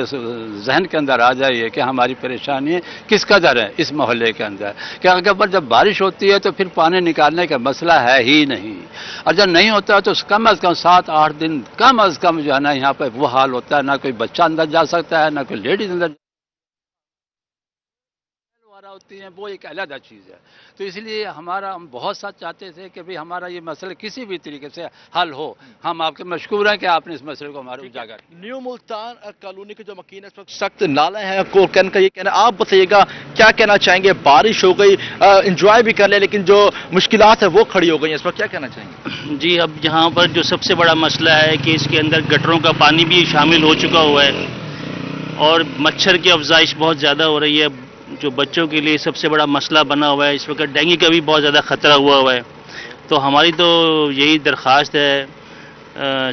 जहन के अंदर आ जाए कि हमारी परेशानी किस कदर है इस मोहल्ले के अंदर। कि अगर जब बारिश होती है तो फिर पानी निकालने का मसला है ही नहीं। اور جب نہیں ہوتا ہے تو کم از کم 7-8 دن کم از کم جو ہے نا یہاں پہ وہ حال ہوتا ہے، نہ کوئی بچہ اندر جا سکتا ہے، نہ کوئی لیڈیز اندر ہوتی ہیں، وہ ایک علیحدہ چیز ہے۔ تو اس لیے ہم بہت ساتھ چاہتے تھے کہ ہمارا یہ مسئلہ کسی بھی طریقے سے حل ہو۔ ہم آپ کے مشکور ہیں کہ آپ نے اس مسئلے کو ہمارے اجاگر کیا۔ نیو ملتان کالونی کے جو مکین اس وقت سخت نالے ہیں کوکن کا، یہ کہنا آپ بتائیے گا کیا کہنا چاہیں گے؟ بارش ہو گئی، انجوائے بھی کر لیں، لیکن جو مشکلات ہیں وہ کھڑی ہو گئی ہیں، اس پر کیا کہنا چاہیں گے؟ جی اب یہاں پر جو سب سے بڑا مسئلہ ہے کہ اس کے اندر گٹروں کا پانی بھی شامل ہو چکا ہوا ہے اور مچھر کی افزائش بہت زیادہ ہو رہی ہے، جو بچوں کے لیے سب سے بڑا مسئلہ بنا ہوا ہے۔ اس وقت ڈینگی کا بھی بہت زیادہ خطرہ ہوا ہے۔ تو ہماری تو یہی درخواست ہے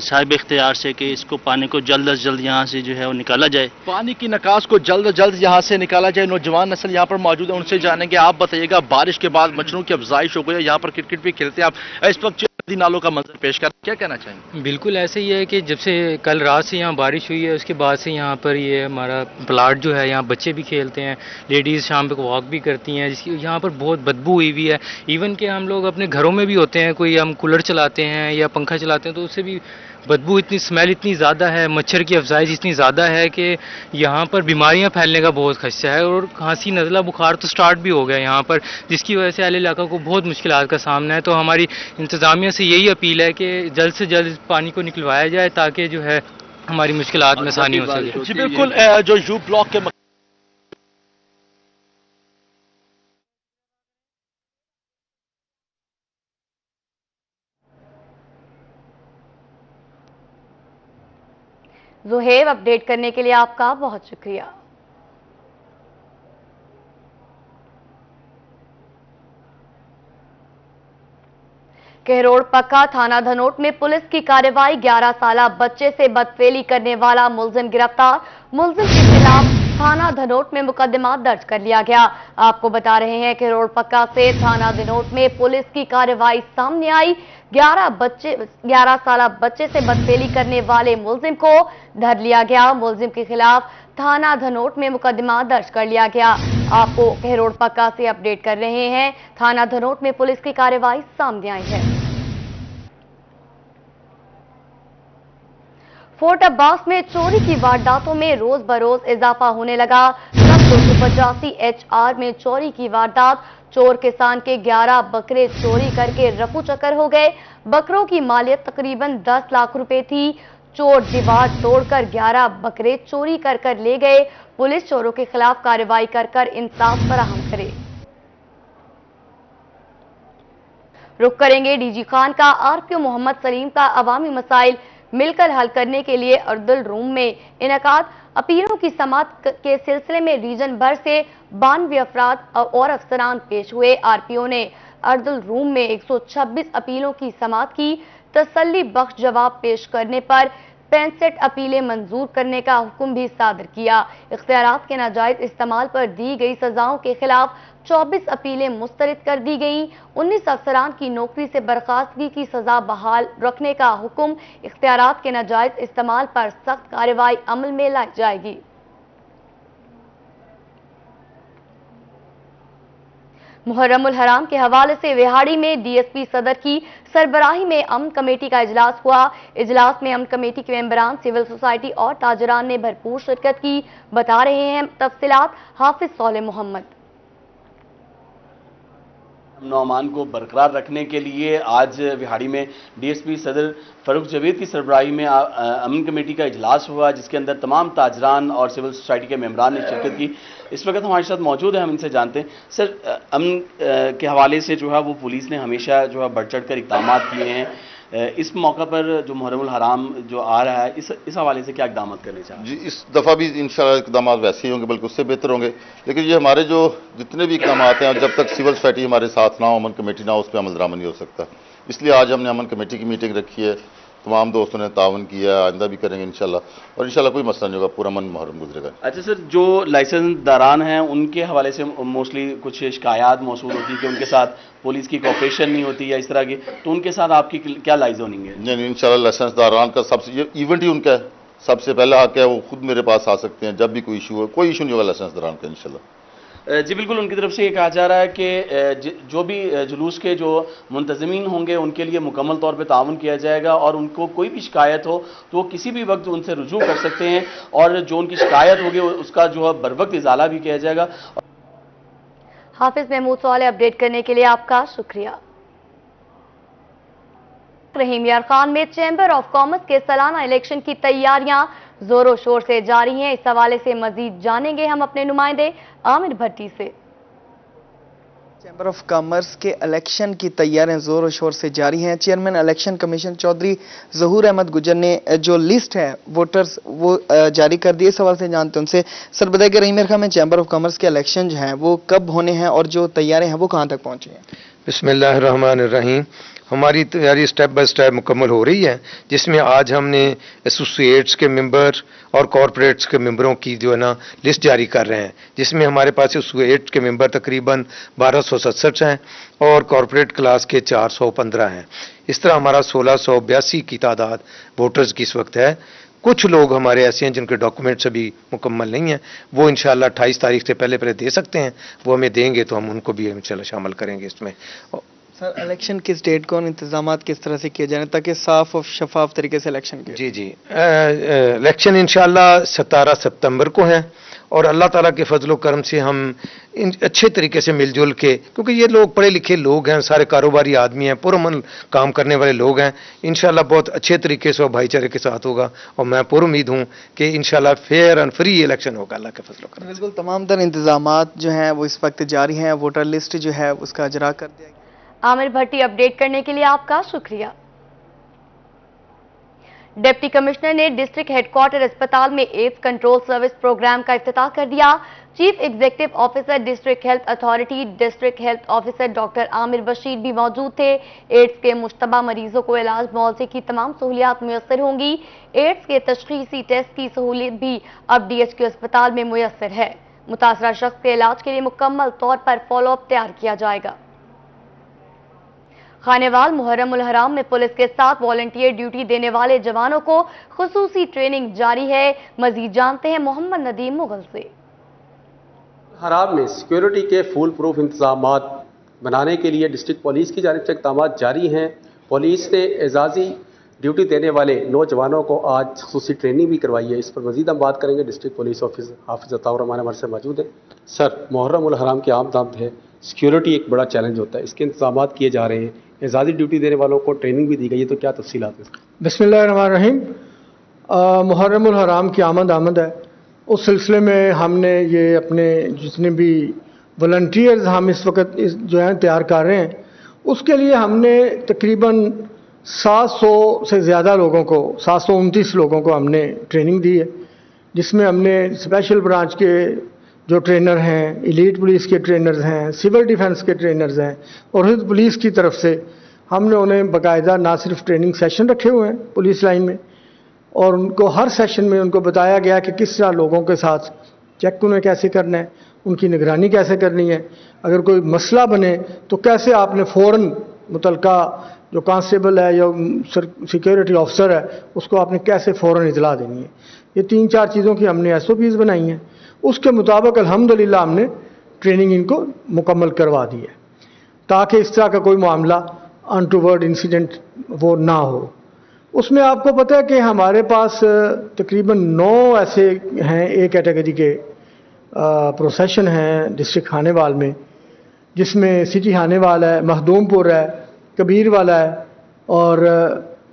صاحب اختیار سے کہ اس کو پانی کو جلد از جلد یہاں سے جو ہے وہ نکالا جائے۔ پانی کی نکاس کو جلد از جلد یہاں سے نکالا جائے۔ نوجوان نسل یہاں پر موجود ہے، ان سے جانیں گے۔ آپ بتائیے گا، بارش کے بعد مچھروں کی افزائش ہو گئی ہے، یہاں پر کرکٹ بھی کھیلتے ہیں آپ، اس وقت ندی نالوں کا منظر پیش کر کیا کہنا چاہیں گے؟ بالکل ایسے ہی ہے کہ جب سے کل رات سے یہاں بارش ہوئی ہے اس کے بعد سے یہاں پر یہ ہمارا پلاٹ جو ہے یہاں بچے بھی کھیلتے ہیں، لیڈیز شام پہ واک بھی کرتی ہیں، جس کی یہاں پر بہت بدبو ہوئی ہوئی ہے۔ ایون کہ ہم لوگ اپنے گھروں میں بھی ہوتے ہیں، کوئی ہم کولر چلاتے ہیں یا پنکھا چلاتے ہیں تو اس سے بھی بدبو اتنی اسمیل اتنی زیادہ ہے، مچھر کی افزائش اتنی زیادہ ہے کہ یہاں پر بیماریاں پھیلنے کا بہت خدشہ ہے اور کھانسی نزلہ بخار تو سٹارٹ بھی ہو گیا یہاں پر، جس کی وجہ سے اہل علاقہ کو بہت مشکلات کا سامنا ہے۔ تو ہماری انتظامیہ سے یہی اپیل ہے کہ جلد سے جلد پانی کو نکلوایا جائے تاکہ جو ہے ہماری مشکلات میں آسانی ہو سکے۔ جی بالکل، جو یو بلاک کے زہیب اپڈیٹ کرنے کے لیے آپ کا بہت شکریہ۔ کہروڑ پکا تھانہ دھنوٹ میں پولیس کی کارروائی، 11 سالہ بچے سے بدفعلی کرنے والا ملزم گرفتار، ملزم کے خلاف تھانہ دھنوٹ میں مقدمہ درج کر لیا گیا۔ آپ کو بتا رہے ہیں کہ روڈ پکا سے تھانہ دھنوٹ میں پولیس کی کارروائی سامنے آئی، 11 سالہ بچے سے بدفعلی کرنے والے ملزم کو دھر لیا گیا، ملزم کے خلاف تھانہ دھنوٹ میں مقدمہ درج کر لیا گیا۔ آپ کو کہروڑ پکا سے اپڈیٹ کر رہے ہیں، تھانہ دھنوٹ میں پولیس کی کارروائی سامنے آئی ہے۔ فورٹ عباس میں چوری کی وارداتوں میں روز بروز اضافہ ہونے لگا، 285 HR میں چوری کی واردات، چور کسان کے 11 بکرے چوری کر کے رفو چکر ہو گئے، بکروں کی مالیت تقریباً 10 لاکھ روپے تھی، چور دیوار توڑ کر 11 بکرے چوری کر لے گئے، پولیس چوروں کے خلاف کارروائی کر انصاف فراہم کرے۔ رخ کریں گے ڈی جی خان کا، RPO محمد سلیم کا عوامی مسائل مل کر حل کرنے کے لیے اردل روم میں انعقاد، اپیلوں کی سماعت کے سلسلے میں ریجن بھر سے 92 افراد اور افسران پیش ہوئے۔ RPO نے اردل روم میں 126 اپیلوں کی سماعت کی، تسلی بخش جواب پیش کرنے پر 65 اپیلیں منظور کرنے کا حکم بھی صادر کیا۔ اختیارات کے ناجائز استعمال پر دی گئی سزاؤں کے خلاف 24 اپیلیں مسترد کر دی گئیں، 19 افسران کی نوکری سے برخاستگی کی سزا بحال رکھنے کا حکم، اختیارات کے ناجائز استعمال پر سخت کارروائی عمل میں لائی جائے گی۔ محرم الحرام کے حوالے سے وہاڑی میں DSP صدر کی سربراہی میں امن کمیٹی کا اجلاس ہوا، اجلاس میں امن کمیٹی کے ممبران، سول سوسائٹی اور تاجران نے بھرپور شرکت کی، بتا رہے ہیں تفصیلات حافظ صالح محمد۔ امن و امان کو برقرار رکھنے کے لیے آج وہاڑی میں DSP صدر فاروق جاوید کی سربراہی میں امن کمیٹی کا اجلاس ہوا، جس کے اندر تمام تاجران اور سول سوسائٹی کے ممبران نے شرکت کی۔ اس وقت ہمارے ساتھ موجود ہیں، ہم ان سے جانتے ہیں۔ سر، امن کے حوالے سے جو ہے وہ پولیس نے ہمیشہ جو ہے بڑھ چڑھ کر اقدامات کیے ہیں، اس موقع پر جو محرم الحرام جو آ رہا ہے اس حوالے سے کیا اقدامات کرنے چاہتے ہیں؟ جی، اس دفعہ بھی انشاءاللہ اقدامات ویسے ہی ہوں گے، بلکہ اس سے بہتر ہوں گے، لیکن یہ ہمارے جو جتنے بھی اقدامات ہیں، جب تک سول سوسائٹی ہمارے ساتھ نہ ہو، امن کمیٹی نہ ہو، اس پہ عمل درآمد نہیں ہو سکتا۔ اس لیے آج ہم نے امن کمیٹی کی میٹنگ رکھی ہے، تمام دوستوں نے تعاون کیا ہے، آئندہ بھی کریں گے انشاءاللہ، اور انشاءاللہ کوئی مسئلہ نہیں ہوگا، پورا من محرم گزرے گا۔ اچھا سر، جو لائسنس داران ہیں ان کے حوالے سے موسٹلی کچھ شکایات موصول ہوتی ہے کہ ان کے ساتھ پولیس کی کوپریشن نہیں ہوتی یا اس طرح کی، تو ان کے ساتھ آپ کی کیا لائزوننگ ہے؟ نہیں، انشاءاللہ لائسنس داران کا سب سے یہ ایونٹ ہی ان کا ہے، سب سے پہلا حق ہے، وہ خود میرے پاس آ سکتے ہیں جب بھی کوئی ایشو ہو، کوئی ایشو نہیں ہوگا لائسنس داران کا انشاءاللہ۔ जी बिल्कुल, उनकी तरफ से ये कहा जा रहा है कि जो भी जुलूस के जो मुंतज़मीन होंगे उनके लिए मुकम्मल तौर पे ताउन किया जाएगा और उनको कोई भी शिकायत हो तो वो किसी भी वक्त उनसे रुजू कर सकते हैं और जो उनकी शिकायत होगी उसका जो है बर वक्त इजाला भी किया जाएगा। हाफिज महमूद सवाल अपडेट करने के लिए आपका शुक्रिया। रहीम यार खान में चैम्बर ऑफ कॉमर्स के सालाना इलेक्शन की तैयारियां जोरों शोर से जारी हैं। इस हवाले से मजीद जानेंगे हम अपने नुमाइंदे आमिर भट्टी से। चैम्बर ऑफ कॉमर्स के इलेक्शन की तैयारियां जोर शोर से जारी हैं। चेयरमैन इलेक्शन कमीशन चौधरी ज़हूर अहमद गुजर ने जो लिस्ट है वोटर्स वो जारी कर दी। इस सवाल से जानते हैं उनसे। सर बताइए रहीम यार खान में चैम्बर ऑफ कॉमर्स के इलेक्शन जो हैं वो कब होने हैं और जो तैयारियां हैं वो कहां तक पहुंची हैं? बिस्मिल्लाहिर्रहमानिर्रहीम। हमारी तैयारी स्टेप बाय स्टेप मुकम्मल हो रही है, जिसमें आज हमने एसोसिएट्स के मेंबर और कॉरपोरेट्स के मेंबरों की जो है ना लिस्ट जारी कर रहे हैं, जिसमें हमारे पास एसोसिएट्स के मेंबर तकरीबन 1267 हैं और कॉरपोरेट क्लास के 415 हैं। इस तरह हमारा 1682 की तादाद वोटर्स की इस वक्त है। कुछ लोग हमारे ऐसे हैं जिनके डॉक्यूमेंट्स अभी मुकम्मल नहीं हैं, वो इंशाल्लाह 28 तारीख से पहले दे सकते हैं। वो हमें देंगे तो हम उनको भी इंशाल्लाह शामिल करेंगे इसमें। सर इलेक्शन किस डेट को इंतजाम किस तरह से किए जाए ताकि साफ और शफाफ तरीके से इलेक्शन किया? जी इलेक्शन इंशाल्लाह 17 सितंबर को है और अल्लाह ताला के फजलो करम से हम अच्छे तरीके से मिलजुल के, क्योंकि ये लोग पढ़े लिखे लोग हैं, सारे कारोबारी आदमी हैं, पुरअमन काम करने वाले लोग हैं, इंशाल्लाह बहुत अच्छे तरीके से और भाईचारे के साथ होगा और मैं पुरुम्मीद हूँ कि इंशाल्लाह फेयर एंड फ्री इलेक्शन होगा अल्लाह के फजलो करम। बिल्कुल तमाम तर इंतजामात जो हैं वो इस वक्त जारी हैं। वोटर लिस्ट जो है उसका इजरा कर दिया गया। आमिर भट्टी अपडेट करने के लिए आपका शुक्रिया। डिप्टी कमिश्नर ने डिस्ट्रिक्ट हेडक्वार्टर अस्पताल में एड्स कंट्रोल सर्विस प्रोग्राम का इफ्तिताह कर दिया। Chief executive officer district health authority district health officer doctor Aamir Bashir भी मौजूद थे। एड्स के मुश्तबा मरीजों को इलाज मुआवजे की तमाम सहूलियात मुयस्सर होंगी। एड्स के तशखीसी टेस्ट की सहूलियत भी अब DHQ अस्पताल में मुयस्सर है। मुतासरा शख्स के इलाज के लिए मुकम्मल तौर पर फॉलोअप तैयार किया जाएगा। खानेवाल मुहर्रम उल हराम में पुलिस के साथ वॉलंटियर ड्यूटी देने वाले जवानों को खुसूसी ट्रेनिंग जारी है। मजीद जानते हैं मोहम्मद नदीम मुगल से। हराम में सिक्योरिटी के फुल प्रूफ इंतजाम बनाने के लिए डिस्ट्रिक्ट पुलिस की जानिब से इक़दाम जारी हैं। पुलिस ने एजाजी ड्यूटी देने वाले नौजवानों को आज खुसूसी ट्रेनिंग भी करवाई है। इस पर मजीद हम बात करेंगे। डिस्ट्रिक्ट पुलिस ऑफिसर हाफिज अताउर रहमान हमारे से मौजूद है। सर मुहर्रम उल हराम की आमद है, सिक्योरिटी एक बड़ा चैलेंज होता है, इसके इंतजाम किए जा रहे हैं, एजाजी ड्यूटी देने वालों को ट्रेनिंग भी दी गई है, तो क्या तफसीलात है? बिस्मिल्लाहिर्रहमानिर्रहीम। मुहर्रम उल हराम की आमद है, उस सिलसिले में हमने ये अपने जितने भी वॉलंटियर्स हम इस वक्त जो है तैयार कर रहे हैं, उसके लिए हमने तकरीबन 700 से ज़्यादा लोगों को 729 लोगों को हमने ट्रेनिंग दी है, जिसमें हमने स्पेशल ब्रांच के जो ट्रेनर हैं, एलीट पुलिस के ट्रेनर्स हैं, सिविल डिफेंस के ट्रेनर्स हैं और हिंद पुलिस की तरफ से हमने उन्हें बाकायदा ना सिर्फ ट्रेनिंग सेशन रखे हुए हैं पुलिस लाइन में, और उनको हर सेशन में उनको बताया गया कि किस तरह लोगों के साथ चेक उन्हें कैसे करना है, उनकी निगरानी कैसे करनी है, अगर कोई मसला बने तो कैसे आपने फ़ौरन मुतलका जो कांस्टेबल है या सिक्योरिटी ऑफिसर है उसको आपने कैसे फ़ौरन इतला देनी है। ये 3-4 चीज़ों की हमने SOPs बनाई हैं। उसके मुताबिक अल्हम्दुलिल्लाह हमने ट्रेनिंग इनको मुकम्मल करवा दी है ताकि इस तरह का कोई मामला अनटूवर्ड इंसिडेंट वो ना हो। उसमें आपको पता है कि हमारे पास तकरीबन 9 ऐसे हैं ए कैटेगरी के प्रोसेशन हैं डिस्ट्रिक्ट खानेवाल में, जिसमें सिटी खानेवाल है, मखदूमपुर है, कबीर वाला है और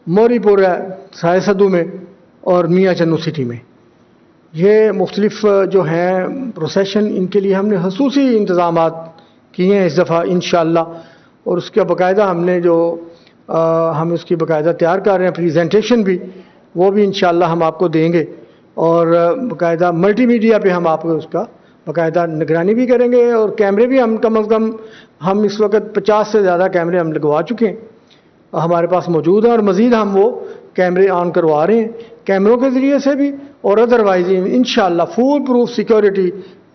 मोरीपुर है साय सदू में और मियाँ चन्नू सिटी में। ये मुख्तलिफ जो हैं प्रोसेशन, इनके लिए हमने खसूसी इंतज़ामात किए हैं इस दफ़ा इंशाअल्लाह, और उसका बाकायदा हमने जो हम उसकी बाकायदा तैयार कर रहे हैं प्रेजेंटेशन भी, वो भी इंशाअल्लाह हम आपको देंगे और बाकायदा मल्टीमीडिया पे हम आपको उसका बाकायदा निगरानी भी करेंगे और कैमरे भी हम कम अज़ कम हम इस वक्त 50 से ज़्यादा कैमरे हम लगवा चुके हैं, हमारे पास मौजूद हैं और मज़ीद हम वो कैमरे ऑन करवा रहे हैं, कैमरों के ज़रिए से भी और अदरवाइज इंशाअल्लाह फुल प्रूफ सिक्योरिटी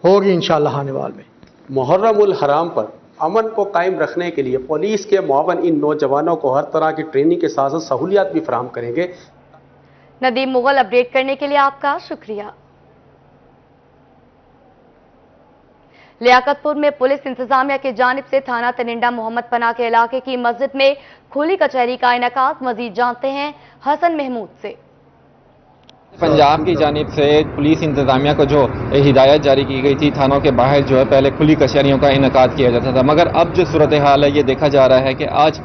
होगी इंशाअल्लाह खानेवाल में। मुहर्रम उल हराम पर अमन को कायम रखने के लिए पुलिस के मुआवन इन नौजवानों को हर तरह की ट्रेनिंग के साथ साथ सहूलियात भी फराहम करेंगे। नदीम मुगल अपडेट करने के लिए आपका शुक्रिया। लियाकतपुर में पुलिस इंतजामिया की जानिब से थाना तनिंडा मोहम्मद पनाह के इलाके की मस्जिद में खुली कचहरी का इनेकाद। मजीद जानते हैं हसन महमूद से। पंजाब की जानिब से पुलिस इंतजामिया को जो हिदायत जारी की गई थी, थानों के बाहर जो है पहले खुली कचहरियों का इनेकाद किया जाता था, मगर अब जो सूरत हाल है ये देखा जा रहा है कि आज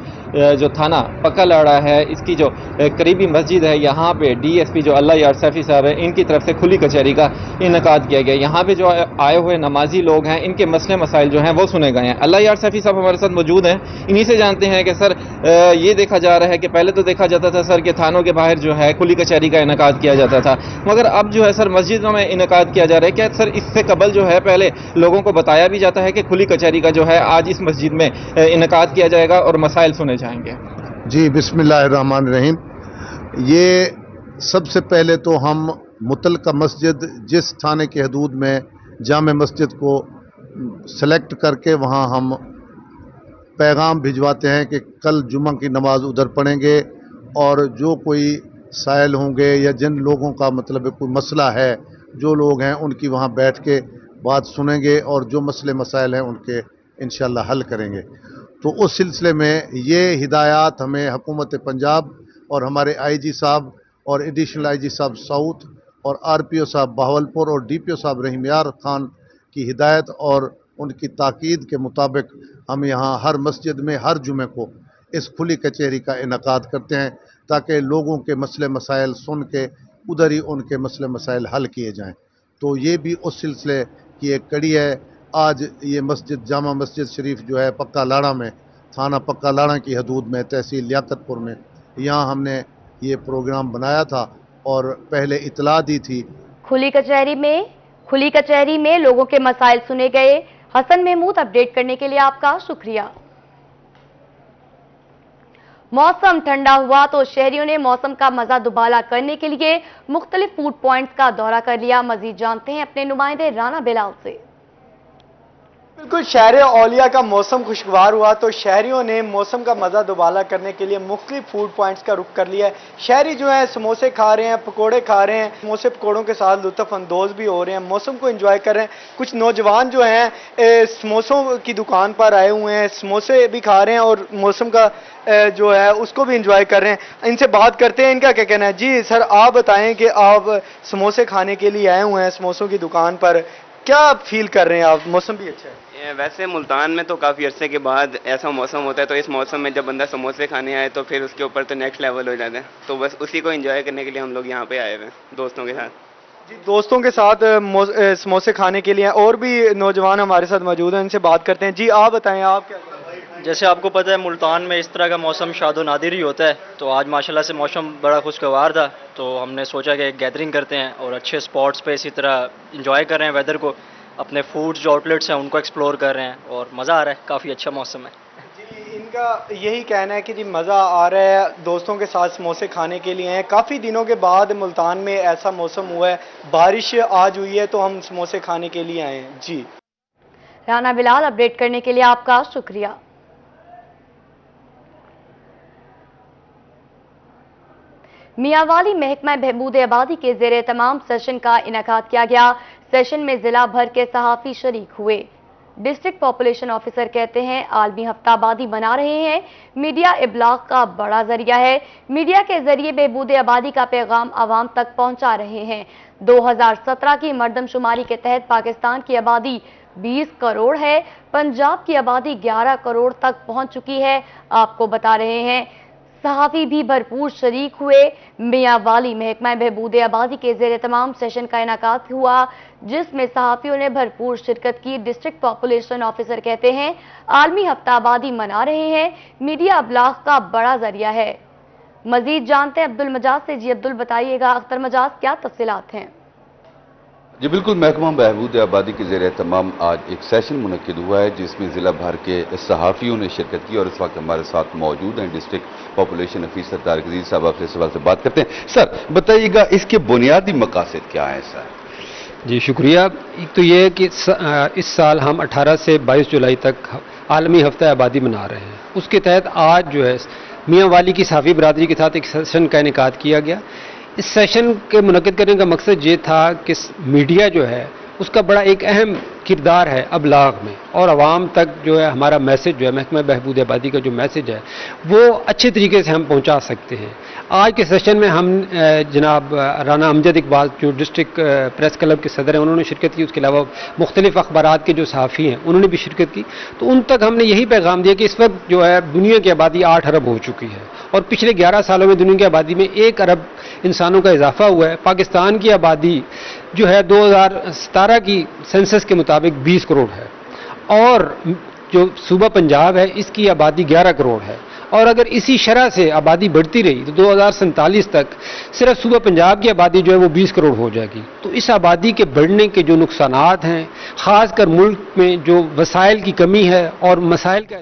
जो थाना पक्का लाड़ा है, इसकी जो करीबी मस्जिद है, यहाँ पे डीएसपी जो अल्लाह यार सैफी साहब है, इनकी तरफ से खुली कचहरी का इनेकाद किया गया। यहाँ पे जो आए हुए नमाजी लोग हैं, इनके मसले मसाइल जो हैं वो सुने गए हैं। अल्लाह यार सैफी साहब हमारे साथ मौजूद हैं, इन्हीं से जानते हैं कि सर ये देखा जा रहा है कि पहले तो देखा जाता था सर कि थानों के बाहर जो है खुली कचहरी का इनेकाद किया जाता था, मगर अब जो है सर मस्जिदों में इनेकाद किया जा रहा है। क्या सर इससे कबल जो है पहले लोगों को बताया भी जाता है कि खुली कचहरी का जो है आज इस मस्जिद में इनेकाद किया जाएगा और मसाइल सुने जाएंगे? जी, बिस्मिल्लाहिर्रहमानिर्रहीम। ये सबसे पहले तो हम मुतलका मस्जिद जिस थाने की हदूद में जामे मस्जिद को सेलेक्ट करके वहाँ हम पैगाम भिजवाते हैं कि कल जुम्मा की नमाज उधर पढ़ेंगे, और जो कोई साइल होंगे या जिन लोगों का मतलब कोई मसला है, जो लोग हैं उनकी वहाँ बैठ के बात सुनेंगे और जो मसले मसाइल हैं उनके इंशाअल्लाह हल करेंगे। तो उस सिलसिले में ये हिदायत हमें हुकूमत पंजाब और हमारे आईजी साहब और एडिशनल आईजी साहब साउथ और आरपीओ साहब बहावलपुर और डीपीओ साहब रहीम यार खान की हिदायत और उनकी ताकीद के मुताबिक हम यहाँ हर मस्जिद में हर जुमे को इस खुली कचहरी का इनेकाद करते हैं, ताकि लोगों के मसले मसाइल सुन के उधर ही उनके मसले मसाइल हल किए जाएँ। तो ये भी उस सिलसिले की एक कड़ी है। आज ये मस्जिद जामा मस्जिद शरीफ जो है पक्का लाड़ा में, थाना पक्का लाड़ा की हदूद में, तहसील लियाकतपुर में, यहाँ हमने ये प्रोग्राम बनाया था और पहले इतला दी थी। खुली कचहरी में लोगों के मसाइल सुने गए। हसन महमूद, अपडेट करने के लिए आपका शुक्रिया। मौसम ठंडा हुआ तो शहरियों ने मौसम का मजा दुबाला करने के लिए मुख्तलिफ फूड पॉइंट्स का दौरा कर लिया। मजीद जानते हैं अपने नुमाइंदे राना बिलाल से। बिल्कुल, शहर औलिया का मौसम खुशगवार हुआ तो शहरियों ने मौसम का मज़ा दुबाला करने के लिए मुख्तलिफ फूड पॉइंट्स का रुख कर लिया है। शहरी जो है समोसे खा रहे हैं, पकोड़े खा रहे हैं, समोसे पकोड़ों के साथ लुत्फ़ अंदोज़ भी हो रहे हैं, मौसम को एंजॉय कर रहे हैं। कुछ नौजवान जो हैं समोसों की दुकान पर आए हुए हैं, समोसे भी खा रहे हैं और मौसम का जो है उसको भी एंजॉय कर रहे हैं। इनसे बात करते हैं, इनका क्या कहना है। जी सर, आप बताएं कि आप समोसे खाने के लिए आए हुए हैं समोसों की दुकान पर, क्या फील कर रहे हैं आप? मौसम भी अच्छा है। वैसे मुल्तान में तो काफ़ी अरसे के बाद ऐसा मौसम होता है, तो इस मौसम में जब बंदा समोसे खाने आए तो फिर उसके ऊपर तो नेक्स्ट लेवल हो जाता है। तो बस उसी को एंजॉय करने के लिए हम लोग यहाँ पे आए हुए हैं दोस्तों के साथ। जी, दोस्तों के साथ समोसे खाने के लिए और भी नौजवान हमारे साथ मौजूद हैं, इनसे बात करते हैं। जी आप बताएं, आप क्या? जैसे आपको पता है मुल्तान में इस तरह का मौसम शादो नादिर ही होता है, तो आज माशाल्लाह से मौसम बड़ा खुशगवार था, तो हमने सोचा कि एक गैदरिंग करते हैं और अच्छे स्पॉट्स पे इसी तरह इंजॉय कर रहे हैं वेदर को, अपने फूड्स जो आउटलेट्स हैं उनको एक्सप्लोर कर रहे हैं और मज़ा आ रहा है, काफ़ी अच्छा मौसम है। जी, इनका यही कहना है कि जी मज़ा आ रहा है, दोस्तों के साथ समोसे खाने के लिए हैं। काफ़ी दिनों के बाद मुल्तान में ऐसा मौसम हुआ है, बारिश आज हुई है तो हम समोसे खाने के लिए आए हैं। जी राना बिलाल, अपडेट करने के लिए आपका शुक्रिया। मियांवाली महकमा बहबूद आबादी के ज़ेरे तमाम सेशन का इनेकाद किया गया। सेशन में जिला भर के सहाफ़ी शरीक हुए। डिस्ट्रिक्ट पॉपुलेशन ऑफिसर कहते हैं आलमी हफ्ता आबादी बना रहे हैं, मीडिया इब्लाग का बड़ा जरिया है। मीडिया के जरिए बहबूद आबादी का पैगाम आवाम तक पहुंचा रहे हैं। 2017 की मर्दमशुमारी के तहत पाकिस्तान की आबादी 20 करोड़ है, पंजाब की आबादी 11 करोड़ तक पहुंच चुकी है। आपको बता रहे हैं सहाफ़ी भी भरपूर शरीक हुए। मियांवाली महकमा बहबूद आबादी के ज़ेरे तमाम सेशन का इनेकाद हुआ, जिसमें सहाफ़ियों ने भरपूर शिरकत की। डिस्ट्रिक्ट पॉपुलेशन ऑफिसर कहते हैं आलमी हफ्ता आबादी मना रहे हैं, मीडिया अबलाग का बड़ा जरिया है। मजीद जानते हैं अब्दुल मजाज से। जी अब्दुल, बताइएगा अख्तर मजाज, क्या तफसीलात हैं? जी बिल्कुल, महकमा बहबूद आबादी के ज़ेरे तमाम आज एक सेशन मुनक्किद हुआ है जिसमें ज़िला भर के सहाफ़ियों ने शिरकत की और इस वक्त हमारे साथ मौजूद हैं डिस्ट्रिक्ट पॉपुलेशन ऑफिसर तारिक अजीज साहब। आपसे सवाल से बात करते हैं। सर बताइएगा इसके बुनियादी मकासद क्या हैं? सर जी शुक्रिया। एक तो ये है कि इस साल हम 18 से 22 जुलाई तक आलमी हफ्ता आबादी मना रहे हैं। उसके तहत आज जो है मियांवाली की सहाफ़ी बरादरी के साथ एक सेशन का इनेकाद किया गया। इस सेशन के मुनक्किद करने का मकसद ये था कि मीडिया जो है اس کا بڑا ایک اہم کردار ہے ابلاغ میں، اور عوام تک جو ہے ہمارا میسج جو ہے محکمہ بہبود آبادی کا جو میسج ہے وہ اچھے طریقے سے ہم پہنچا سکتے ہیں۔ آج کے سیشن میں ہم جناب رانا امجد اقبال جو ڈسٹرکٹ پریس کلب کے صدر ہیں انہوں نے شرکت کی، اس کے علاوہ مختلف اخبارات کے جو صحافی ہیں انہوں نے بھی شرکت کی، تو ان تک ہم نے یہی پیغام دیا کہ اس وقت جو ہے دنیا کی آبادی 8 ارب ہو چکی ہے، اور پچھلے 11 سالوں میں دنیا کی آبادی میں 1 ارب انسانوں کا اضافہ ہوا ہے۔ پاکستان کی آبادی جو ہے 2017 کی سینسس کے مطابق 20 کروڑ ہے، اور جو صوبہ پنجاب ہے اس کی آبادی 11 کروڑ ہے، اور اگر اسی شرح سے آبادی بڑھتی رہی تو 2047 تک صرف صوبہ پنجاب کی آبادی جو ہے وہ 20 کروڑ ہو جائے گی۔ تو اس آبادی کے بڑھنے کے جو نقصانات ہیں، خاص کر ملک میں جو وسائل کی کمی ہے اور مسائل کا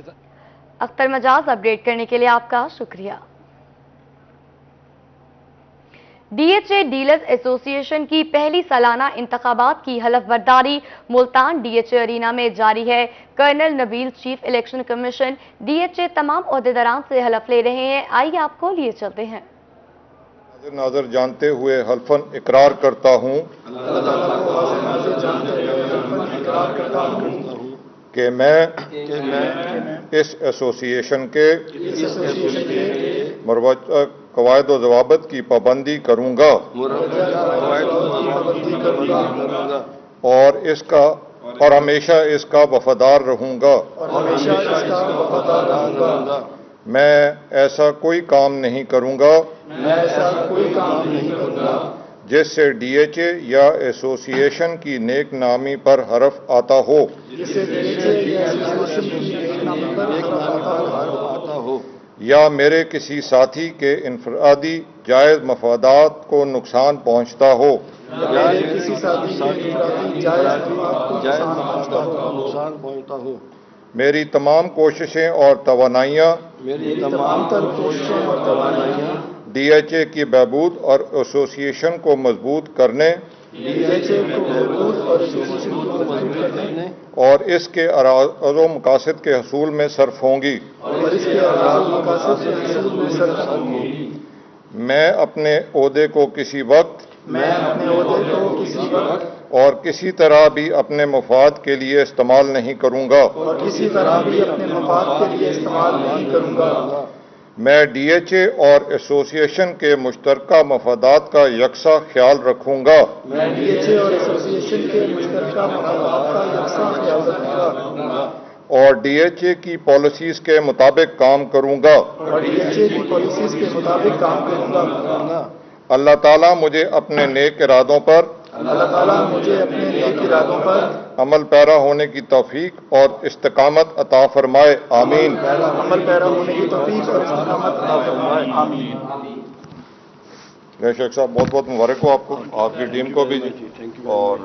اختر مجاز اپڈیٹ کرنے کے لیے آپ کا شکریہ۔ ڈی ایچ اے ڈیلرز ایسوسی ایشن کی پہلی سالانہ انتخابات کی حلف برداری Multan D H A arena میں جاری ہے۔ Colonel Nabeel chief election commission D H A تمام عہدیداران سے حلف لے رہے ہیں، آئیے آپ کو لیے چلتے ہیں۔ ناظر جانتے ہوئے حلفاً اقرار کرتا ہوں کہ میں اس ایسوسی ایشن کے مروجہ قواعد و ضوابط کی پابندی کروں گا اور ہمیشہ اس کا وفادار رہوں گا۔ میں ایسا کوئی کام نہیں کروں گا جس سے ڈی ایچ اے یا ایسوسی ایشن کی نیک نامی پر حرف آتا ہو یا میرے کسی ساتھی کے انفرادی جائز مفادات کو نقصان پہنچتا ہو۔ میری تمام کوششیں اور توانائیاں ڈی ایچ اے کی بہبود اور ایسوسی ایشن کو مضبوط کرنے اور اس کے اراض و مقاصد کے حصول میں صرف ہوں گی۔ میں اپنے عہدے کو کسی وقت اور کسی طرح بھی اپنے مفاد کے لیے استعمال نہیں کروں گا۔ میں ڈی ایچ اے اور ایسوسی ایشن کے مشترکہ مفادات کا یکساں خیال رکھوں گا۔ اور ڈی ایچ اے کی پالیسیز کے مطابق کام کروں گا۔ اللہ تعالیٰ مجھے اپنے نیک ارادوں پر عمل پیرا ہونے کی توفیق اور استقامت عطا فرمائے، آمین۔ شیخ صاحب بہت بہت مبارک ہو آپ کو، آپ کی ٹیم کو بھی، اور